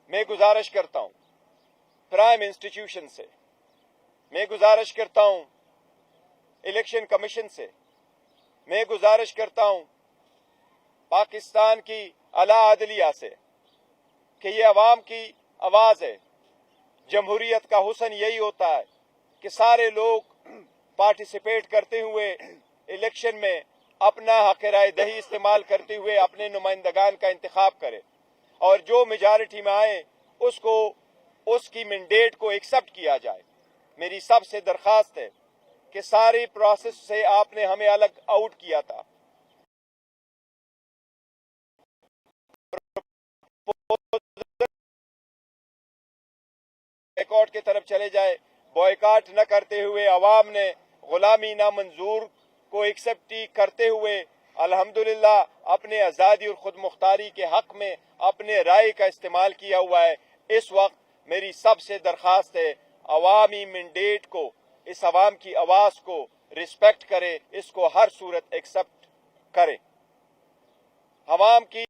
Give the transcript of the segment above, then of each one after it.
मैं गुजारिश करता हूं प्राइम इंस्टीट्यूशन से, मैं गुजारिश करता हूं इलेक्शन कमीशन से, मैं गुजारिश करता हूं पाकिस्तान की आला अदलिया से कि ये अवाम की आवाज़ है। जमहूरियत का हुस्न यही होता है कि सारे लोग पार्टिसिपेट करते हुए इलेक्शन में अपना हक राय दही इस्तेमाल करते हुए अपने नुमाइंदगान का इंतखाब करे और जो मेजॉरिटी में आए उसको उसकी मैंडेट को एक्सेप्ट किया जाए। मेरी सबसे दरख्वास्त है कि सारी प्रोसेस से आपने हमें अलग आउट किया था। बॉयकॉट की तरफ चले जाए, बॉयकॉट न करते हुए अवाम ने गुलामी ना मंजूर को एक्सेप्ट करते हुए अल्हम्दुलिल्लाह अपने आज़ादी और खुद मुख्तारी के हक में अपने राय का इस्तेमाल किया हुआ है। इस वक्त मेरी सबसे दरख्वास्त है अवामी मैंडेट को, इस अवाम की आवाज़ को रिस्पेक्ट करे, इसको हर सूरत एक्सेप्ट करे। अवाम की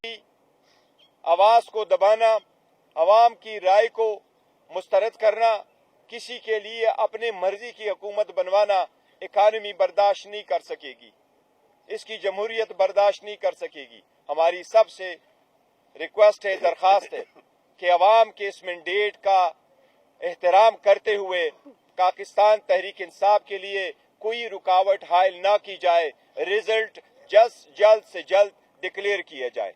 आवाज़ को दबाना, अवाम की राय को मुस्तरद करना, किसी के लिए अपने मर्जी की हुकूमत बनवाना इकानमी बर्दाश्त नहीं कर सकेगी, इसकी जमहूरियत बर्दाश्त नहीं कर सकेगी। हमारी सबसे रिक्वेस्ट है, दरख्वास्त है कि अवाम के इस मैंडेट का एहतराम करते हुए पाकिस्तान तहरीक इंसाफ के लिए कोई रुकावट हायल ना की जाए, रिजल्ट जल्द से जल्द डिक्लेयर किया जाए।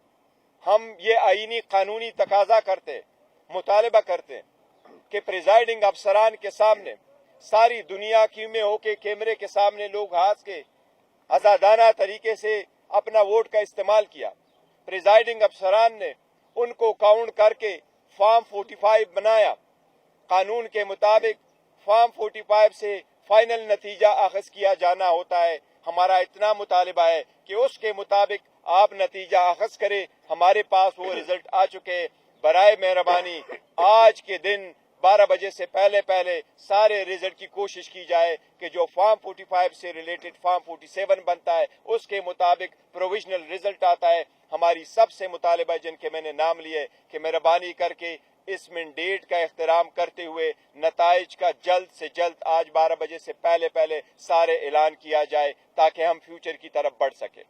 हम ये आईनी कानूनी तकाजा करते, मुतालबा करते कि प्रिजाइडिंग अफसरान के सामने सारी दुनिया की में होके कैमरे के सामने लोग हाथ के आजादाना तरीके से अपना वोट का इस्तेमाल किया। प्रिजाइडिंग अफसरान ने उनको काउंट करके फॉर्म 45 बनाया। कानून के मुताबिक फॉर्म 45 से फाइनल नतीजा अखज़ किया जाना होता है। हमारा इतना मुतालिबा है कि उसके मुताबिक आप नतीजा अखज़ करें। हमारे पास वो रिजल्ट आ चुके। बराए मेहरबानी आज के दिन 12 बजे से पहले पहले सारे रिजल्ट की कोशिश की जाए कि जो फॉर्म 45 से रिलेटेड फॉर्म 47 बनता है उसके मुताबिक प्रोविजनल रिजल्ट आता है। हमारी सबसे मुतालिबा जिनके मैंने नाम लिए कि मेहरबानी करके इस मैंडेट का एहतराम करते हुए नताइज का जल्द से जल्द आज 12 बजे से पहले पहले सारे ऐलान किया जाए ताकि हम फ्यूचर की तरफ बढ़ सके।